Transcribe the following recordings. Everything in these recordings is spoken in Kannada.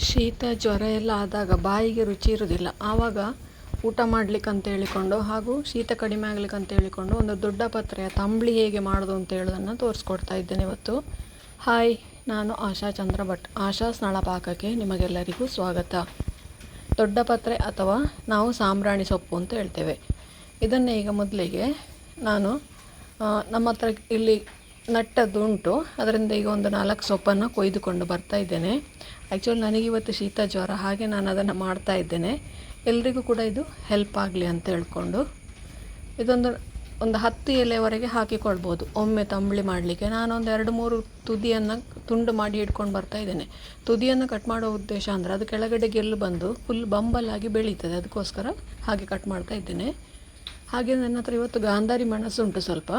ಶೀತ ಜ್ವರ ಎಲ್ಲ ಆದಾಗ ಬಾಯಿಗೆ ರುಚಿ ಇರೋದಿಲ್ಲ. ಆವಾಗ ಊಟ ಮಾಡಲಿಕ್ಕೆ ಅಂತ ಹೇಳಿಕೊಂಡು ಹಾಗೂ ಶೀತ ಕಡಿಮೆ ಆಗಲಿಕ್ಕೆ ಅಂತ ಹೇಳಿಕೊಂಡು ಒಂದು ದೊಡ್ಡ ಪತ್ರೆಯ ತಂಬಳಿ ಹೇಗೆ ಮಾಡೋದು ಅಂತ ಹೇಳೋದನ್ನು ತೋರಿಸ್ಕೊಡ್ತಾ ಇದ್ದೇನೆ ಇವತ್ತು. ಹಾಯ್, ನಾನು ಆಶಾ ಚಂದ್ರ ಭಟ್. ಆಶಾ ಸ್ನಳ ಪಾಕಕ್ಕೆ ನಿಮಗೆಲ್ಲರಿಗೂ ಸ್ವಾಗತ. ದೊಡ್ಡ ಪತ್ರೆ ಅಥವಾ ನಾವು ಸಾಂಬ್ರಾಣಿ ಸೊಪ್ಪು ಅಂತ ಹೇಳ್ತೇವೆ. ಇದನ್ನೇ ಈಗ ಮೊದಲಿಗೆ ನಾನು ನಮ್ಮ ಹತ್ರ ಇಲ್ಲಿ ನಟ್ಟದ್ದು ಉಂಟು, ಅದರಿಂದ ಈಗ ಒಂದು 4 ಸೊಪ್ಪನ್ನು ಕೊಯ್ದುಕೊಂಡು ಬರ್ತಾ ಇದ್ದೇನೆ. ಆ್ಯಕ್ಚುಲಿ ನನಗಿವತ್ತು ಶೀತ ಜ್ವರ, ಹಾಗೆ ನಾನು ಅದನ್ನು ಮಾಡ್ತಾ ಇದ್ದೇನೆ. ಎಲ್ರಿಗೂ ಕೂಡ ಇದು ಹೆಲ್ಪ್ ಆಗಲಿ ಅಂತ ಹೇಳ್ಕೊಂಡು ಒಂದು 10 ಎಲೆವರೆಗೆ ಹಾಕಿಕೊಳ್ಬೋದು ಒಮ್ಮೆ ತಂಬಳಿ ಮಾಡಲಿಕ್ಕೆ. ನಾನೊಂದು 2-3 ತುದಿಯನ್ನು ತುಂಡು ಮಾಡಿ ಇಟ್ಕೊಂಡು ಬರ್ತಾ ಇದ್ದೇನೆ. ತುದಿಯನ್ನು ಕಟ್ ಮಾಡೋ ಉದ್ದೇಶ ಅಂದರೆ ಅದು ಕೆಳಗಡೆ ಗೆಲ್ಲು ಬಂದು ಫುಲ್ ಬಂಬಲಾಗಿ ಬೆಳೀತದೆ, ಅದಕ್ಕೋಸ್ಕರ ಹಾಗೆ ಕಟ್ ಮಾಡ್ತಾ ಇದ್ದೇನೆ. ಹಾಗೆ ನನ್ನ ಹತ್ರ ಇವತ್ತು ಗಾಂಧಾರಿ ಮೆಣಸು ಉಂಟು ಸ್ವಲ್ಪ,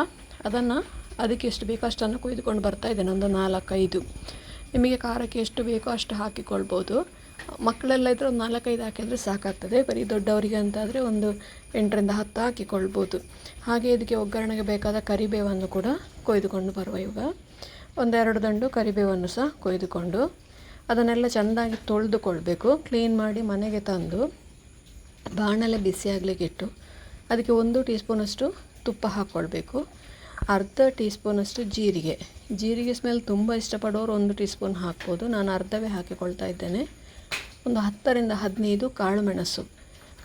ಅದನ್ನು ಅದಕ್ಕೆ ಎಷ್ಟು ಬೇಕೋ ಅಷ್ಟನ್ನು ಕೊಯ್ದುಕೊಂಡು ಬರ್ತಾ ಇದ್ದೇನೆ, ಒಂದು 4-5. ನಿಮಗೆ ಖಾರಕ್ಕೆ ಎಷ್ಟು ಬೇಕೋ ಅಷ್ಟು ಹಾಕಿಕೊಳ್ಬೋದು. ಮಕ್ಕಳೆಲ್ಲ ಇದ್ದರೆ ಒಂದು 4-5 ಹಾಕಿದರೆ ಸಾಕಾಗ್ತದೆ. ಬರೀ ದೊಡ್ಡವರಿಗೆ ಅಂತಾದರೆ ಒಂದು 8-10 ಹಾಕಿಕೊಳ್ಬೋದು. ಹಾಗೆ ಇದಕ್ಕೆ ಒಗ್ಗರಣೆಗೆ ಬೇಕಾದ ಕರಿಬೇವನ್ನು ಕೂಡ ಕೊಯ್ದುಕೊಂಡು ಬರುವ. ಇವಾಗ 1-2 ದಂಡು ಕರಿಬೇವನ್ನು ಸಹ ಕೊಯ್ದುಕೊಂಡು ಅದನ್ನೆಲ್ಲ ಚೆಂದಾಗಿ ತೊಳೆದುಕೊಳ್ಬೇಕು. ಕ್ಲೀನ್ ಮಾಡಿ ಮನೆಗೆ ತಂದು ಬಾಣಲೆ ಬಿಸಿ ಆಗಲಿಕ್ಕೆ ಇಟ್ಟು ಅದಕ್ಕೆ 1 ಟೀ ಸ್ಪೂನಷ್ಟು ತುಪ್ಪ ಹಾಕ್ಕೊಳ್ಬೇಕು. ಅರ್ಧ ಟೀ ಸ್ಪೂನಷ್ಟು ಜೀರಿಗೆ ಸ್ಮೆಲ್ ತುಂಬ ಇಷ್ಟಪಡೋರು 1 ಟೀ ಸ್ಪೂನ್ ಹಾಕ್ಬೋದು. ನಾನು ಅರ್ಧವೇ ಹಾಕಿಕೊಳ್ತಾ ಇದ್ದೇನೆ. ಒಂದು 10-15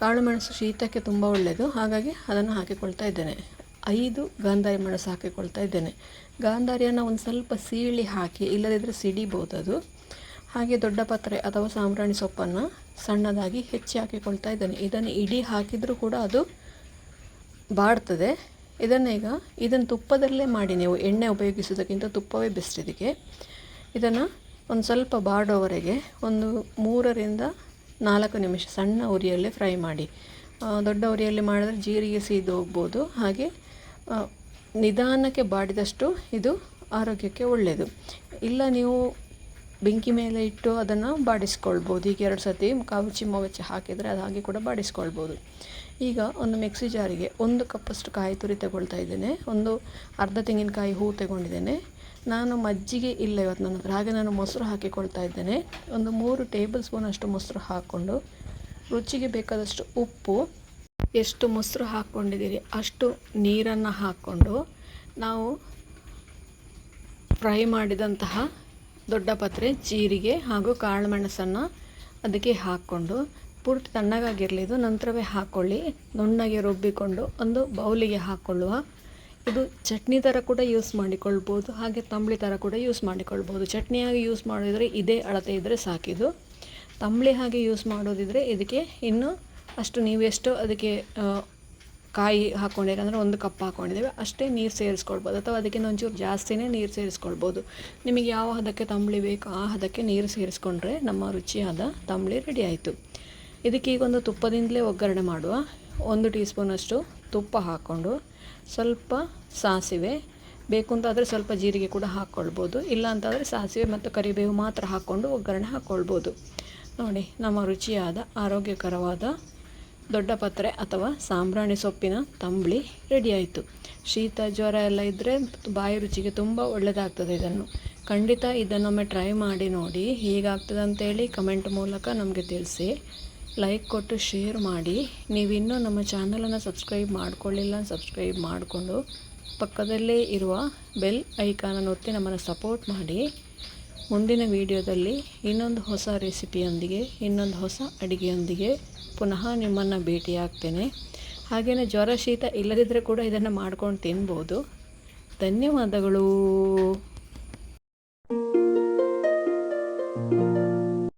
ಕಾಳು ಮೆಣಸು ಶೀತಕ್ಕೆ ತುಂಬ ಒಳ್ಳೆಯದು, ಹಾಗಾಗಿ ಅದನ್ನು ಹಾಕಿಕೊಳ್ತಾ ಇದ್ದೇನೆ. 5 ಗಾಂಧಾರಿ ಮೆಣಸು ಹಾಕಿಕೊಳ್ತಾ ಇದ್ದೇನೆ. ಗಾಂಧಾರಿಯನ್ನು ಒಂದು ಸ್ವಲ್ಪ ಸೀಳಿ ಹಾಕಿ, ಇಲ್ಲದಿದ್ದರೆ ಸಿಡಿಬೋದು ಅದು. ಹಾಗೆ ದೊಡ್ಡ ಪತ್ರೆ ಅಥವಾ ಸಾಂಬ್ರಾಣಿ ಸೊಪ್ಪನ್ನು ಸಣ್ಣದಾಗಿ ಹೆಚ್ಚಿ ಹಾಕಿಕೊಳ್ತಾ ಇದ್ದೇನೆ. ಇದನ್ನು ಇಡೀ ಹಾಕಿದರೂ ಕೂಡ ಅದು ಬಾಡ್ತದೆ. ಇದನ್ನು ತುಪ್ಪದಲ್ಲೇ ಮಾಡಿ, ನೀವು ಎಣ್ಣೆ ಉಪಯೋಗಿಸೋದಕ್ಕಿಂತ ತುಪ್ಪವೇ ಬೆಸ್ಟ್ ಇದಕ್ಕೆ. ಇದನ್ನು ಒಂದು ಸ್ವಲ್ಪ ಬಾಡೋವರೆಗೆ ಒಂದು 3-4 ನಿಮಿಷ ಸಣ್ಣ ಉರಿಯಲ್ಲೇ ಫ್ರೈ ಮಾಡಿ. ದೊಡ್ಡ ಉರಿಯಲ್ಲಿ ಮಾಡಿದ್ರೆ ಜೀರಿಗೆ ಸೀದು ಹೋಗ್ಬೋದು. ಹಾಗೆ ನಿಧಾನಕ್ಕೆ ಬಾಡಿದಷ್ಟು ಇದು ಆರೋಗ್ಯಕ್ಕೆ ಒಳ್ಳೆಯದು. ಇಲ್ಲ ನೀವು ಬೆಂಕಿ ಮೇಲೆ ಇಟ್ಟು ಅದನ್ನು ಬಾಡಿಸ್ಕೊಳ್ಬೋದು. ಈಗ 2 ಸತಿ ಕಾವು ಮೊಗಚಿ ಹಾಕಿದರೆ ಅದು ಹಾಗೆ ಕೂಡ ಬಾಡಿಸ್ಕೊಳ್ಬೋದು. ಈಗ ಒಂದು ಮಿಕ್ಸಿ ಜಾರಿಗೆ 1 ಕಪ್ಪಷ್ಟು ಕಾಯಿ ತುರಿ ತಗೊಳ್ತಾ ಇದ್ದೇನೆ. ಒಂದು ಅರ್ಧ ತೆಂಗಿನಕಾಯಿ ಹೂ ತಗೊಂಡಿದ್ದೇನೆ. ನಾನು ಮಜ್ಜಿಗೆ ಇಲ್ಲ ಇವತ್ತು ನನ್ನ ಹತ್ರ, ಹಾಗೆ ನಾನು ಮೊಸರು ಹಾಕಿಕೊಳ್ತಾ ಇದ್ದೇನೆ. ಒಂದು 3 ಟೇಬಲ್ ಸ್ಪೂನ್ ಅಷ್ಟು ಮೊಸರು ಹಾಕ್ಕೊಂಡು, ರುಚಿಗೆ ಬೇಕಾದಷ್ಟು ಉಪ್ಪು, ಎಷ್ಟು ಮೊಸರು ಹಾಕ್ಕೊಂಡಿದ್ದೀರಿ ಅಷ್ಟು ನೀರನ್ನು ಹಾಕ್ಕೊಂಡು, ನಾವು ಫ್ರೈ ಮಾಡಿದಂತಹ ದೊಡ್ಡ ಪತ್ರೆ, ಜೀರಿಗೆ ಹಾಗೂ ಕಾಳು ಮೆಣಸನ್ನು ಅದಕ್ಕೆ ಹಾಕ್ಕೊಂಡು, ಪೂರ್ತಿ ತಣ್ಣಗಾಗಿರಲಿ ಇದು, ನಂತರವೇ ಹಾಕ್ಕೊಳ್ಳಿ. ನುಣ್ಣಗೆ ರುಬ್ಬಿಕೊಂಡು ಒಂದು ಬೌಲಿಗೆ ಹಾಕ್ಕೊಳ್ಳುವ. ಇದು ಚಟ್ನಿ ಥರ ಕೂಡ ಯೂಸ್ ಮಾಡಿಕೊಳ್ಬೋದು, ಹಾಗೆ ತಂಬಳಿ ಥರ ಕೂಡ ಯೂಸ್ ಮಾಡಿಕೊಳ್ಬೋದು. ಚಟ್ನಿಯಾಗಿ ಯೂಸ್ ಮಾಡಿದರೆ ಇದೇ ಅಳತೆ ಇದ್ದರೆ ಸಾಕಿದು. ತಂಬಳಿ ಹಾಗೆ ಯೂಸ್ ಮಾಡೋದಿದ್ರೆ ಇದಕ್ಕೆ ಇನ್ನೂ ಅಷ್ಟು, ನೀವೆಷ್ಟು ಅದಕ್ಕೆ ಕಾಯಿ ಹಾಕ್ಕೊಂಡಿರಿ ಅಂದರೆ 1 ಕಪ್ ಹಾಕ್ಕೊಂಡಿದ್ದೇವೆ ಅಷ್ಟೇ ನೀರು ಸೇರಿಸ್ಕೊಳ್ಬೋದು, ಅಥವಾ ಅದಕ್ಕಿಂತ ಒಂಚೂರು ಜಾಸ್ತಿನೇ ನೀರು ಸೇರಿಸ್ಕೊಳ್ಬೋದು. ನಿಮಗೆ ಯಾವ ಹದಕ್ಕೆ ತಂಬಳಿ ಬೇಕು ಆ ಹದಕ್ಕೆ ನೀರು ಸೇರಿಸ್ಕೊಂಡ್ರೆ ನಮ್ಮ ರುಚಿಯಾದ ತಂಬಳಿ ರೆಡಿ ಆಯಿತು. ಇದಕ್ಕೆ ಈಗ ಒಂದು ತುಪ್ಪದಿಂದಲೇ ಒಗ್ಗರಣೆ ಮಾಡುವ. 1 ಟೀ ಸ್ಪೂನಷ್ಟು ತುಪ್ಪ ಹಾಕ್ಕೊಂಡು, ಸ್ವಲ್ಪ ಸಾಸಿವೆ, ಬೇಕು ಅಂತಾದರೆ ಸ್ವಲ್ಪ ಜೀರಿಗೆ ಕೂಡ ಹಾಕ್ಕೊಳ್ಬೋದು. ಇಲ್ಲ ಅಂತಾದರೆ ಸಾಸಿವೆ ಮತ್ತು ಕರಿಬೇವು ಮಾತ್ರ ಹಾಕ್ಕೊಂಡು ಒಗ್ಗರಣೆ ಹಾಕ್ಕೊಳ್ಬೋದು. ನೋಡಿ, ನಮ್ಮ ರುಚಿಯಾದ ಆರೋಗ್ಯಕರವಾದ ದೊಡ್ಡ ಪತ್ರೆ ಅಥವಾ ಸಾಂಬ್ರಾಣಿ ಸೊಪ್ಪಿನ ತಂಬಳಿ ರೆಡಿ ಆಯಿತು. ಶೀತ ಜ್ವರ ಎಲ್ಲ ಇದ್ದರೆ ಬಾಯಿ ರುಚಿಗೆ ತುಂಬ ಒಳ್ಳೆಯದಾಗ್ತದೆ. ಖಂಡಿತ ಇದನ್ನೊಮ್ಮೆ ಟ್ರೈ ಮಾಡಿ ನೋಡಿ. ಹೇಗಾಗ್ತದೆ ಅಂತೇಳಿ ಕಮೆಂಟ್ ಮೂಲಕ ನಮಗೆ ತಿಳಿಸಿ. ಲೈಕ್ ಕೊಟ್ಟು ಶೇರ್ ಮಾಡಿ. ನೀವಿನ್ನೂ ನಮ್ಮ ಚಾನಲನ್ನು ಸಬ್ಸ್ಕ್ರೈಬ್ ಮಾಡಿಕೊಳ್ಳಿಲ್ಲ, ಸಬ್ಸ್ಕ್ರೈಬ್ ಮಾಡಿಕೊಂಡು ಪಕ್ಕದಲ್ಲೇ ಇರುವ ಬೆಲ್ ಐಕಾನನ್ನು ಒತ್ತಿ ನಮ್ಮನ್ನು ಸಪೋರ್ಟ್ ಮಾಡಿ. ಮುಂದಿನ ವಿಡಿಯೋದಲ್ಲಿ ಇನ್ನೊಂದು ಹೊಸ ರೆಸಿಪಿಯೊಂದಿಗೆ, ಇನ್ನೊಂದು ಹೊಸ ಅಡುಗೆಯೊಂದಿಗೆ ಪುನಃ ನಿಮ್ಮನ್ನು ಭೇಟಿಯಾಗ್ತೇನೆ. ಹಾಗೆಯೇ ಜ್ವರ ಶೀತ ಇಲ್ಲದಿದ್ದರೆ ಕೂಡ ಇದನ್ನು ಮಾಡ್ಕೊಂಡು ತಿನ್ಬೋದು. ಧನ್ಯವಾದಗಳು.